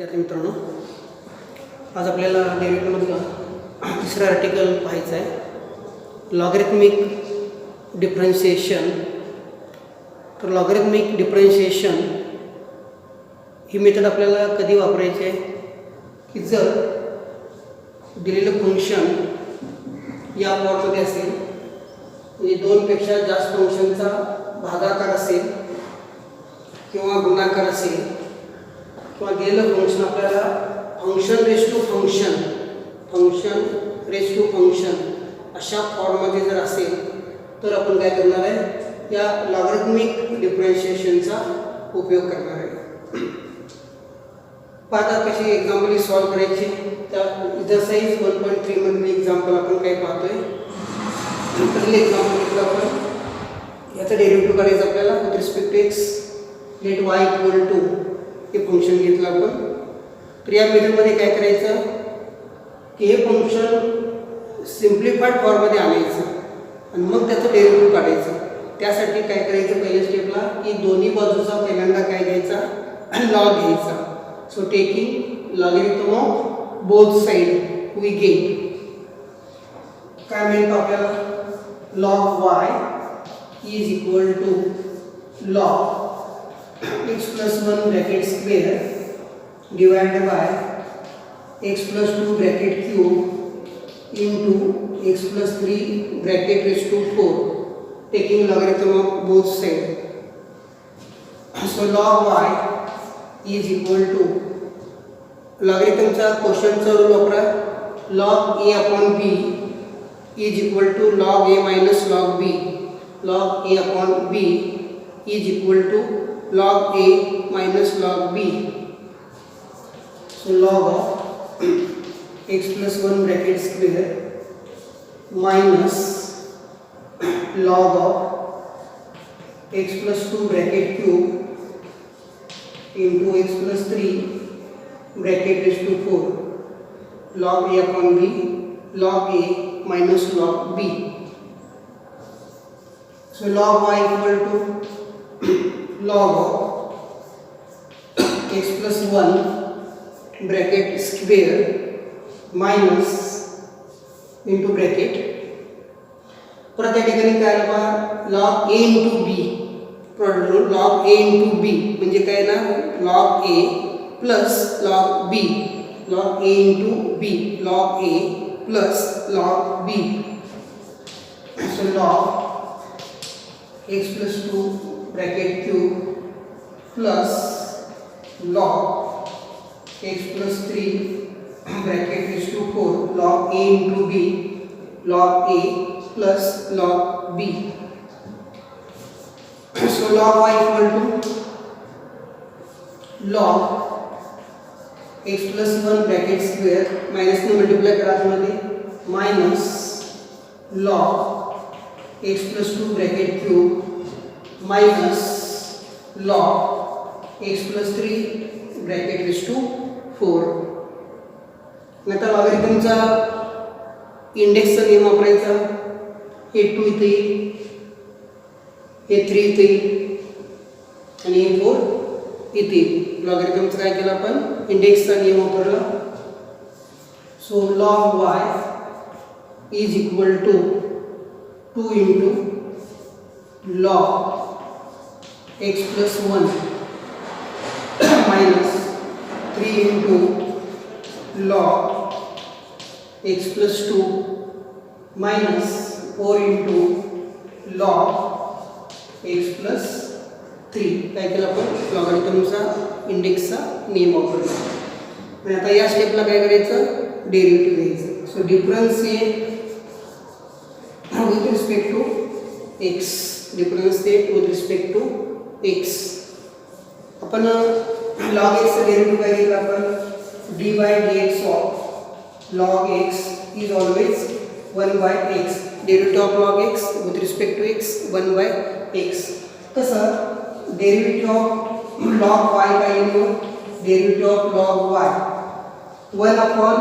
विद्यार्थी मित्रांनो, आज आपल्याला डेरिव्हेटिव्हमधला तिसरा आर्टिकल पाहायचा आहे, लॉगरिथमिक डिफरन्शिएशन. तर लॉगरिथमिक डिफरन्शिएशन ही मेथड आपल्याला कधी वापरायची आहे की जर दिलेलं फंक्शन या फॉर्ममध्ये असेल, म्हणजे दोनपेक्षा जास्त फंक्शनचा भागाकार असेल किंवा गुणाकार असेल, किंवा दिलेलं फंक्शन आपल्याला फंक्शन रेस टू फंक्शन अशा फॉर्ममध्ये जर असेल तर आपण काय करणार आहे, या लॉगरिथमिक डिफरन्शिएशनचा उपयोग करणार आहे. पाहता कशी एक्झाम्पल सॉल्व करायची. त्या एक्झरसाइज 1.3 मधील एक्झाम्पल आपण काय पाहतोय. पहिले एक्झाम्पल घेतलं आपण, याचा डेरिव्हेटिव्ह काढायचं आपल्याला with respect to X. Let y equal to हे फंक्शन घेतलं आपण. तर या मेथडमध्ये काय करायचं की हे फंक्शन सिम्प्लिफाईड फॉर्ममध्ये आणायचं आणि मग त्याचं डेरिव्हेटिव्ह काढायचं. त्यासाठी काय करायचं, पहिल्या स्टेपला की दोन्ही बाजूचा पहिल्यांदा काय घ्यायचा, लॉग घ्यायचा. So taking logarithm of both side we get काय मिळतं आपल्याला, log y is equal to log x plus 1 bracket square divided by x plus 2 bracket cube into x plus 3 bracket raised to 4, taking logarithm of both sides. So log y is equal to logarithm चा quotient चा rule वापरा. log a upon b is equal to log a minus log b. log a upon b is equal to log a minus log b. So log of x plus 1 bracket square minus log of x plus 2 bracket cube into x plus 3 bracket raised to 4, log a upon b, log a minus log b. So log y equal to log of x plus 1 bracket square minus into bracket, परत या ठिकाणी काय आलं, log a into b. log a into b म्हणजे काय ना, log a plus log b. log a into b, log a plus log b. So log x plus 2 bracket cube plus log x plus 3 bracket raised to 4, log a into b, log a plus log b. So log y equal to log x plus 1 bracket square minus ने multiply करा मध्ये minus log x plus 2 bracket cube minus log x plus 3 bracket raised to 4. नंतर लॉगरिथमचा इंडेक्सचा नियम वापरायचा. हे 2 इथे येईल, हे 3 इथे येईल आणि हे 4 इथे येईल. लॉगरिथमचं काय केलं आपण, इंडेक्सचा नियम वापरला. So log y is equal to 2 into log x plus 1 minus 3 into log x plus 2 minus 4 into log x plus 3. काय केलं आपण, लॉगरिथमचा इंडेक्सचा नियम वापरला. आणि आता या स्टेपला काय करायचं, डेरिव्हेटिव्ह घ्यायचं. So differentiate with respect to x, differentiate with respect to x. आपण log x चा डेरिव्हेटिव्ह काय घेतला आपण, dy dx of log x is always 1 by x. Derivative of log x with respect to x 1 by x. तसं derivative of log y काय येईल, derivative of log y 1 upon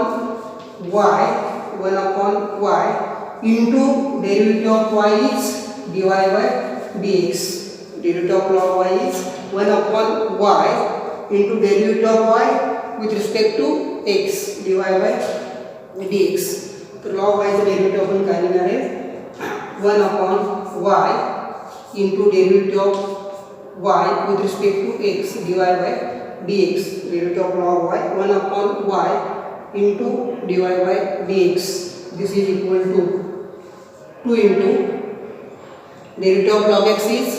y into derivative of y is dy by dx. derivative of log y is 1 upon y into derivative of y with respect to x dy by dx. तर log y चं derivative आपण काय लिहिणार आहे 1 upon y into derivative of y with respect to x dy by dx. Derivative of log y 1 upon y into dy by dx. This is equal to 2 into derivative of log x is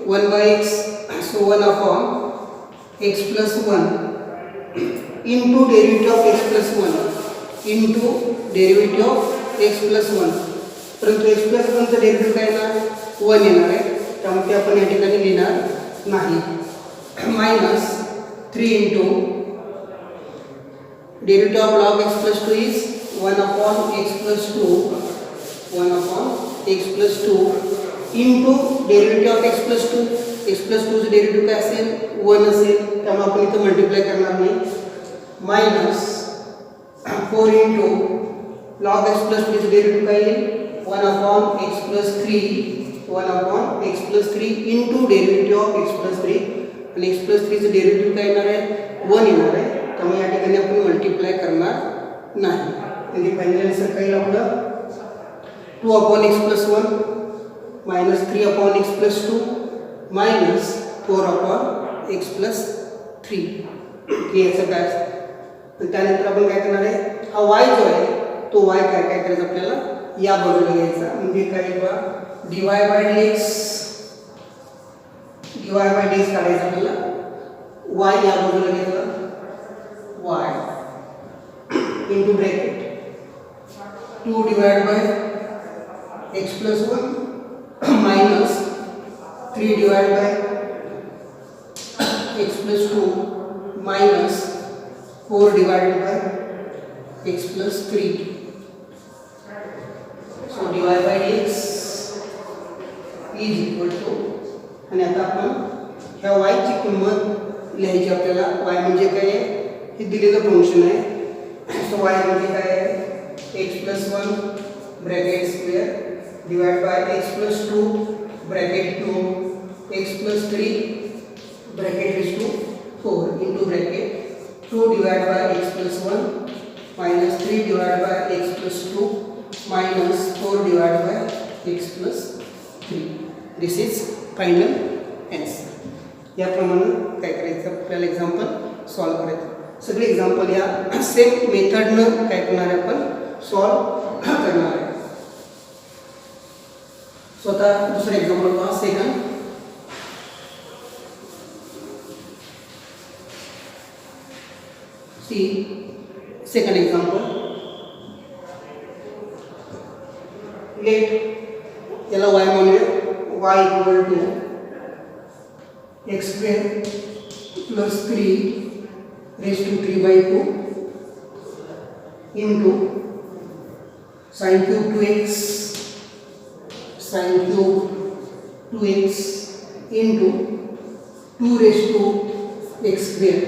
1 by x, so 1 upon x plus 1 into derivative of x plus 1 into derivative of x plus 1. परंतु x plus 1 चा derivative काय येणार 1 येणार आहे, त्यामुळे आपण या ठिकाणी लिहिणार नाही. Minus 3 into derivative of log x plus 2 is 1 upon x plus 2 1 upon x plus 2 into derivative of x plus 2. x plus 2 चं डेरिव्हेटिव्ह काय असेल 1 असेल, त्यामुळे आपण इथे मल्टिप्लाय करणार नाही. Minus 4 into log x plus 2 चं डेरिव्हेटिव्ह काय येईल 1 upon x plus 3 1 upon x plus 3 into derivative of x plus 3 आणि x plus 3 चं डेरिव्हेटिव्ह काय येणार आहे 1 येणार आहे, त्यामुळे या ठिकाणी आपण मल्टिप्लाय करणार नाही. म्हणजे फायनल आन्सर काय येईल आपलं 2 upon x plus 1 minus 3 upon x plus 2 minus 4 upon x plus 3. हे याचं काय असतं. त्यानंतर आपण काय करणार आहे हा y जो आहे तो y काय करायचं आपल्याला या बाजूला घ्यायचा. म्हणजे काय बघा dy by dx काढायचं आपल्याला. y या बाजूला घ्यायचा y into bracket 2 divided by x plus 1 minus 3 divided by x plus 2 minus 4 divided by x plus 3. So dy by dx is equal to, आणि आता आपण ह्या y ची किंमत लिहायची आपल्याला. y म्हणजे काय आहे हे दिलेलं फंक्शन आहे. सो y म्हणजे काय आहे x plus 1 bracket square divide by x plus 2 bracket 2 x plus 3 bracket raise to 4 into bracket 2 divided by x plus 1 minus 3 divided by x plus 2 minus 4 divided by x plus 3. This is final answer. याप्रमाणे काय करायचं आपल्याला example solve करायचं. सगळे example या same मेथडनं काय करणार आहे आपण सॉल्व करणार आहे. स्वतः दुसरं एक्झाम्पल पहा. Second see second example. Let याला y म्हणूया. y equal to x square plus 3 raise to 3/2 into sin cube 2x sin cube 2x into 2 raised to x square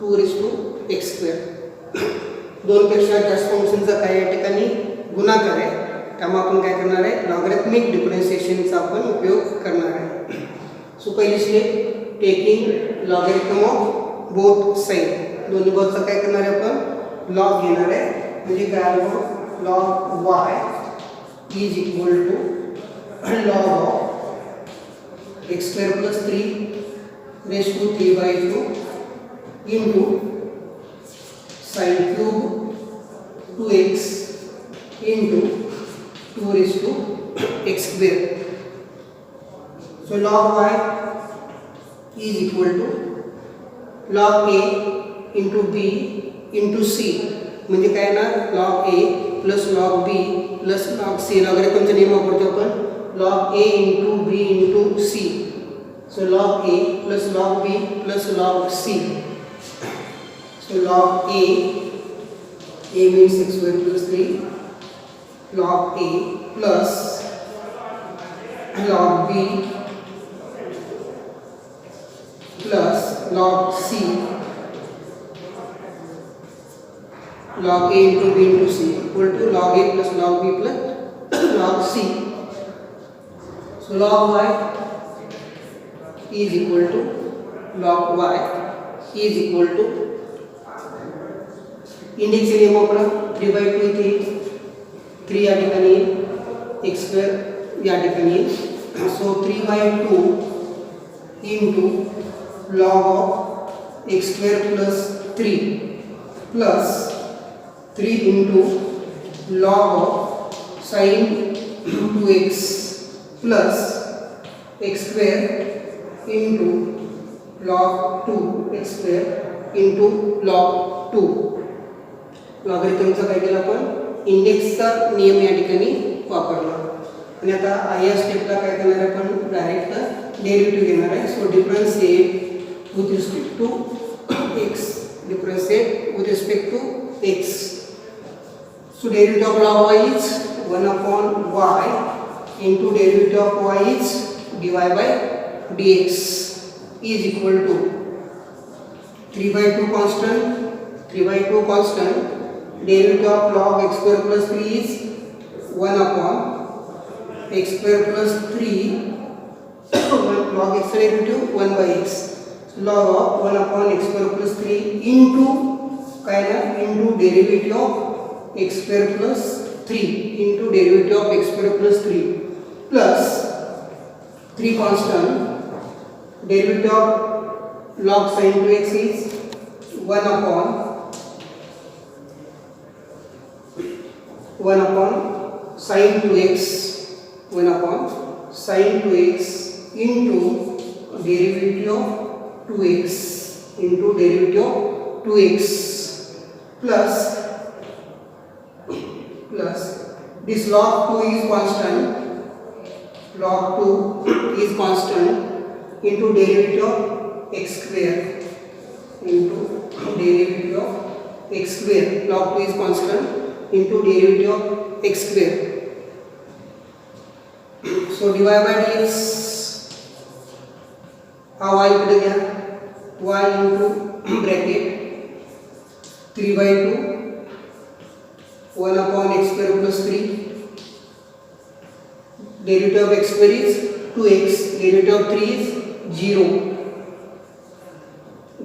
2 raised to x square. दोनपेक्षा जास्त फंक्शनचा काय या ठिकाणी गुणाकार आहे, त्यामुळे आपण काय करणार आहे लॉगॅरिथमिक डिफरन्शिएशनचा आपण उपयोग करणार आहे. सो पहिली step taking logarithm of both side. दोन्ही बाजूचा काय करणार आहे आपण लॉग घेणार आहे. म्हणजे काय log y is equal to log of x square plus 3 raise to 3/2 into sin cube 2x into 2 raised to x square. So log y is equal to log a into b into c. म्हणजे काय ना log a plus log b plus log c. लॉगॅरिथमचा नियम वापरतो आपण log a into b into c. So log a plus log b plus log c. So log a means x square plus 3 log a plus log b plus log c log a into b into c equal to log a plus log b plus log c. So log y is equal to log y is equal to इंडेक्सचे नियम वापरा. 3/2 इथे 3 या ठिकाणी x square या ठिकाणी येईल. So 3/2 into log of x square plus 3 plus 3 into log of sine 2x plus x square into log 2 x square into log 2. लॉगरिथमचा काय केलं आपण इंडेक्सचा नियम या ठिकाणी वापरला. आणि आता या स्टेपला काय करणार आहे आपण डायरेक्ट डेरिव्हेटिव्ह घेणार आहे. So differentiate with respect to x. Differentiate with respect to x. So derivative of log y is 1 upon y into derivative of y is dy by dx is equal to 3/2 constant. 3/2 constant. Derivative of log x square plus 3 is 1 upon x square plus 3 log x derivative 1 by x. So log of 1 upon x square plus 3 into काय ना into derivative of x square plus 3 into derivative of x square plus 3 plus 3 constant. Derivative of log sin 2x is 1 upon 1 upon sin 2x 1 upon sin 2x into derivative of 2x into derivative of 2x plus this log 2 is constant. Log 2 is constant into derivative of x square into derivative of x square. Log 2 is constant into derivative of x square. So dy by dx हा y इकडे घ्या. y into bracket 3/2 1 upon x square plus 3. Derivative of x square is 2x. Derivative of 3 is 0.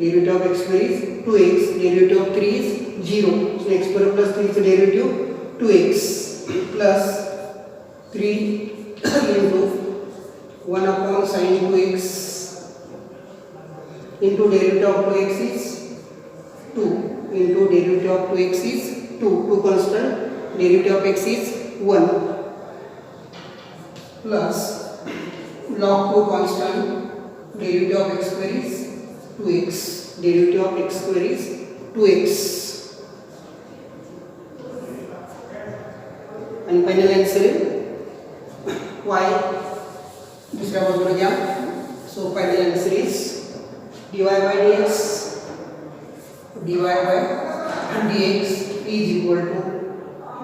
Derivative of x square is 2x. Derivative of 3 is 0. So x square plus 3 is the derivative 2x plus 3 into 1 upon sin 2x into derivative of 2x is 2 into derivative of 2x is 2. 2 constant. Derivative of x is 1 plus log 2 constant. Derivative of x square is 2x. Derivative of x square is 2x. And final answer is y. दूसरा बाजूला घ्या. So final answer is dy by dx is equal to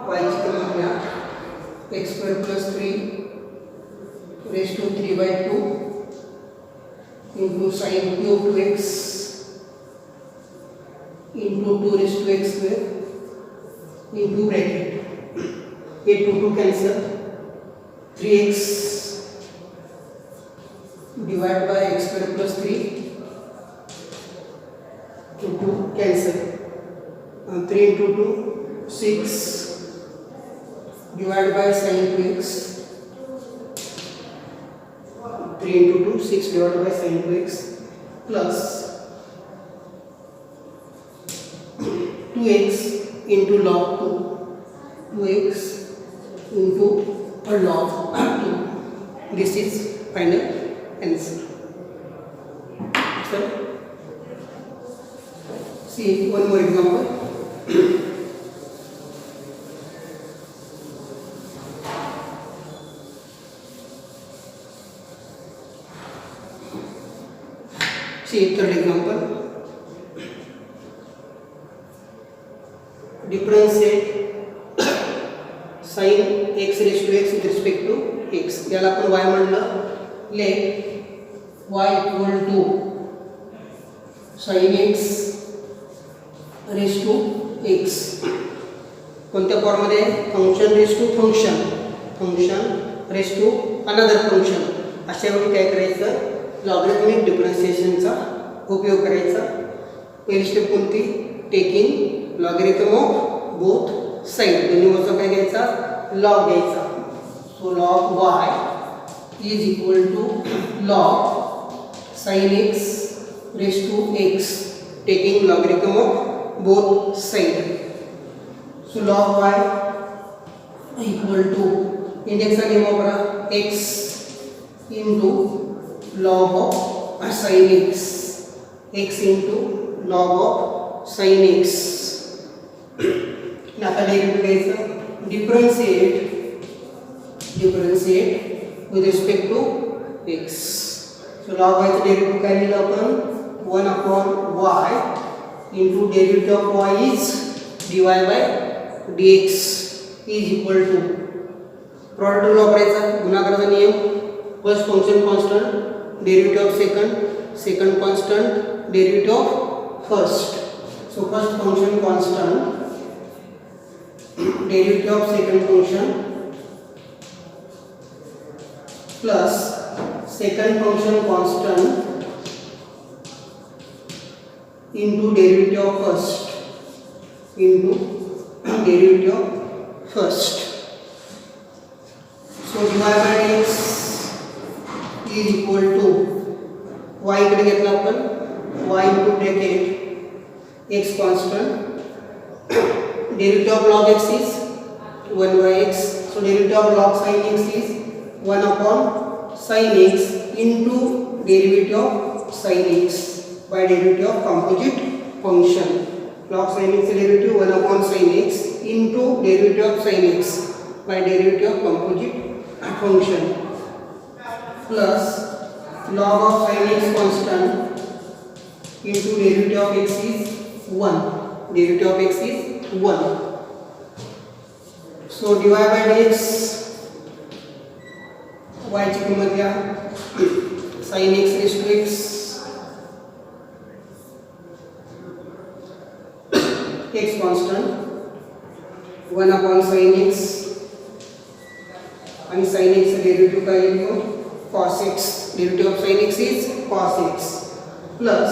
y ची किंमत घ्या x square plus 3 raised to 3/2 into sin cube 2x into 2 raised to x square into bracket. ये 2 cancel. 3x divided by x square plus 3 2 cancel. 3 into 2 6 divided by sin 2x. 3 into 2 6 divided by sin 2x plus 2x into log 2. 2x into log 2. This is final answer. So, see one more example. See third example. Differentiate sin x raised to x with respect to x. याला आपण y म्हणलं. Let y equal to sin x raised to x. कोणत्या form मध्ये? Function raise to function, function raise to another function. अशा वेळी काय करायचं? Logarithmic डिफरन्शिएशनचा उपयोग करायचा. पहिली स्टेप कोणती? Taking logarithm of both side, दोन्ही बाजूचा काय घ्यायचा, लॉग घ्यायचा. So log y is equal to log sin x raised to x, taking logarithm of both side. So log y equal to index का नियम वापरा x into log of sin x, x into log of sin x. आता derivative घ्यायचं, differentiate with respect to x. So log y चं derivative काय लिहिलं आपण, 1 upon y into derivative of y is dy by dx is equal to product rule वापरायचा, गुणाकाराचा नियम, first function constant, derivative of second constant, derivative of first. So first function constant, derivative of second function plus second function constant into derivative of first into derivative of first. So dy by dx is equal to y कडे घेतला आपण, y into bracket x constant, derivative of log x is 1 by x. So derivative of log sin x is 1 upon sin x into derivative of sin x by derivative of composite function. Log sin x derivative 1 upon sin x into derivative of sin x by derivative of composite function plus log of sin x constant into derivative of x is 1. Derivative of x is 1. So dy by dx y ची किंमत घ्या, sin x raised to x, x constant 1 upon sin x आणि sin x चा derivative काय येतो, cos x. Derivative of sin x is cos x plus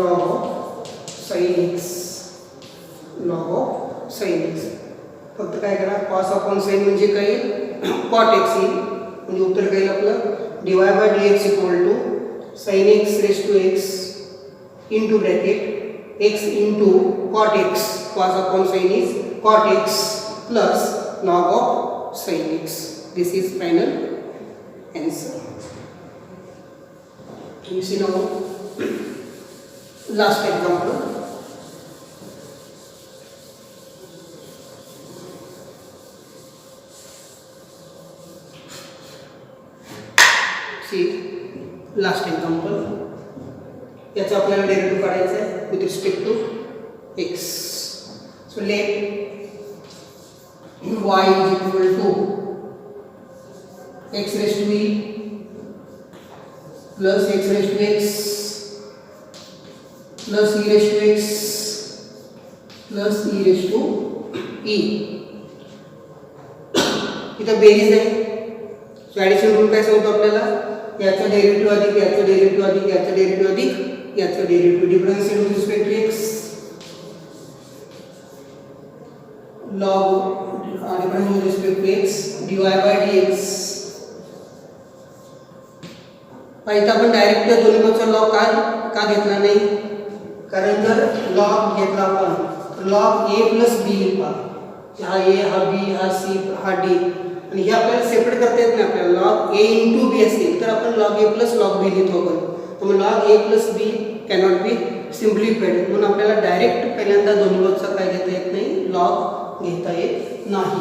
log of sin x, log of sin x. फक्त काय करा, cos upon sin म्हणजे काय, cot x येईल, म्हणजे उत्तर काय येईल आपलं, dy by dx equal to sin x raised to x into bracket x into cot x, cos upon sin is cot x plus log of sin x. This is final answer. You see now last example. See last example, याचा आपल्याला derivative काढायचा आहे with respect to x. So let y is equal to x raised to e plus x raised to x plus e raised to x plus e raised to e. इथं बेरीज आहे. So addition rule काय सांगतो आपल्याला, याचा derivative अधिक याचा derivative अधिक याचा डेरिव्हेटिव्ह अधिक याचा derivative, differentiate with respect to x, log differentiate with respect to x dy by dx. इथं आपण डायरेक्ट त्या दोन्ही बाजूचा लॉग का घेतला नाही, कारण जर लॉग घेतला आपण लॉग a प्लस b लिहा, हा a हा b हा c हा d, आणि हे आपल्याला सेपरेट करता येत नाही. आपल्याला लॉग a इंटू बी असेल तर आपण log a plus log b लिहितो आपण, तर log a plus b cannot be simplified, म्हणून आपल्याला डायरेक्ट पहिल्यांदा दोन्ही बाजूचा काय घेता येत नाही, लॉग घेता येत नाही.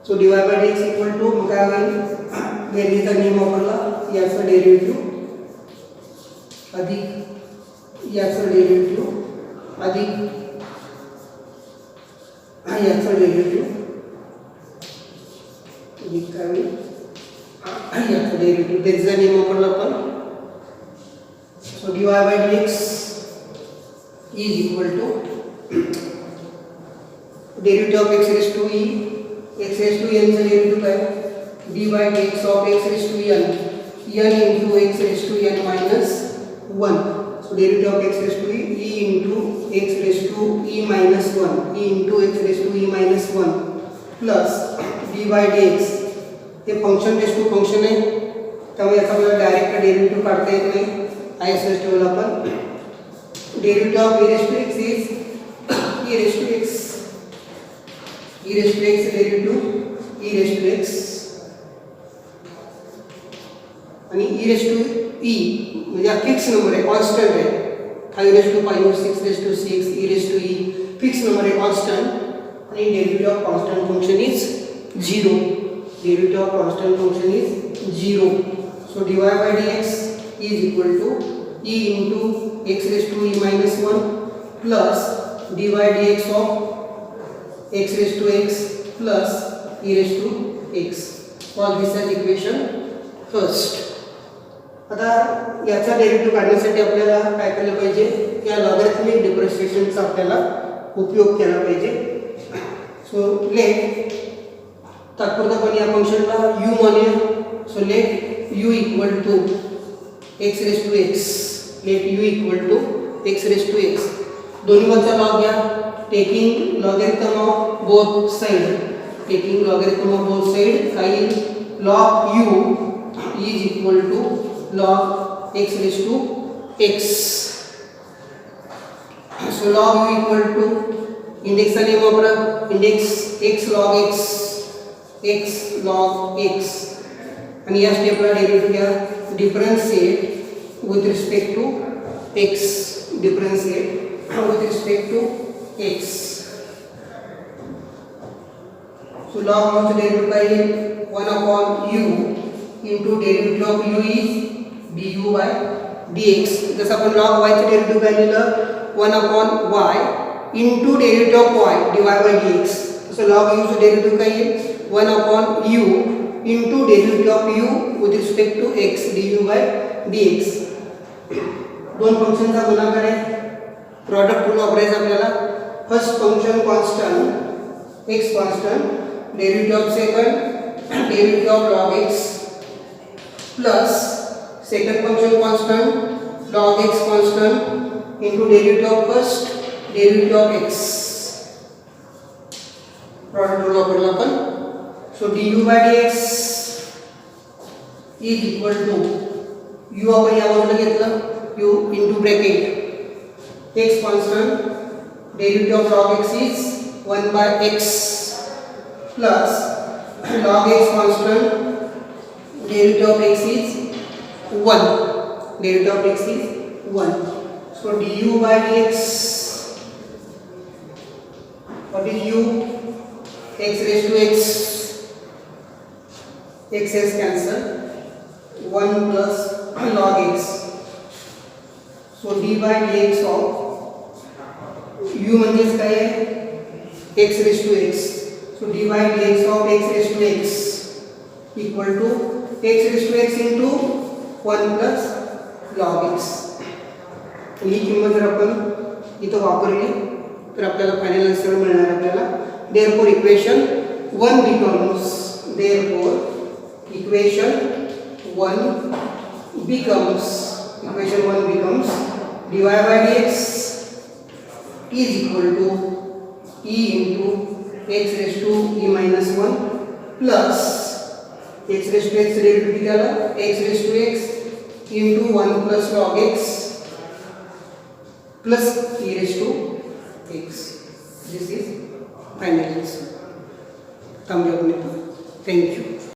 सो dy by dx equal to मग काय होईल, बेरीजचा नियम वापरला, याचा डेरिव्हेटिव्ह अधिक याचा डेरिव्हेटिव्ह अधिक याचा डेरिव्हेटिव्ह काय होईल, याचा डेरिव्हेटिव्ह बेरीजचा नियम वापरला आपण. So dy by dx is equal to derivative of x raised to e, x raised to n चा डेरिव्हेटिव्ह काय, d by dx of x raised to n, n into x raised to n minus 1. So derivative of x raised to e into x raised to e minus 1 e into x raised to e minus 1 plus dy dx. हे function raise to function आहे त्यामुळे याचा आपल्याला direct derivative काढता येत नाही. ISS table आपण derivative of e raised to x is e raised to x derivative e raised to x आणि e raised to e म्हणजे हा फिक्स नंबर आहे कॉन्स्टंट आहे 5 raised to 5 6 raised to 6 e raised to e fix number आहे constant आणि derivative of constant function is 0. Derivative of constant function is 0. So dy by dx is equal to e into x raised to e minus 1 plus dy dx of x raised to x plus e raised to x. All this is equation first. आता याचा derivative काढण्यासाठी आपल्याला काय केलं पाहिजे या logarithmic डिफरन्शिएशनचा आपल्याला उपयोग केला पाहिजे. सो लेट तात्पुरतापणे या फंक्शनला u म्हणूया. So let u equal to x raise to x. Let u equal to x raise to x. दोन्ही बाजूचा लॉग घ्या. Taking logarithm of both side. Taking logarithm of both side काही log u is equal to log x raised to x. So log u equal to index चा नियम वापरा. index x log x log x आणि या स्टेपला derivative घ्या. Differentiate with respect to x. Differentiate with respect to x. So log u चा derivative काय येईल 1 upon u into derivative of u is du by dx. जसं आपण log y चे डेरिव्हेटिव्ह काय लिहिलं 1 upon y into derivative of y dy by dx. तसं log u चे डेरिव्हेटिव्ह काय येईल 1 upon u into derivative of u with respect to x du by dx. दोन फंक्शनचा गुणाकार आहे. प्रॉडक्ट रूल वापरायचा आपल्याला. First function constant x constant derivative of second derivative of log x plus second function constant log x constant into derivative of first derivative of x. Product rule वापरला आपण. So du by dx is equal to u आपण या बाजूला घेतलं u into bracket x constant derivative of log x is 1 by x plus log x constant derivative of x is 1. Derivative of x is 1. So du by dx, what is u? X raised to x. X is cancelled. 1 plus log x. So d by dx of u म्हणजेच काय आहे x raised to x. So d by dx of x raised to x equal to x raised to x into 1 plus log x. ही किंमत जर आपण इथं वापरली तर आपल्याला फायनल आन्सर मिळणार आपल्याला. Therefore equation 1 becomes dy by dx is equal to e into x raised to e minus 1 plus x raised to x derivative किती आला x raised to x into 1 plus log x plus e raised to x. This is final answer. Thank you.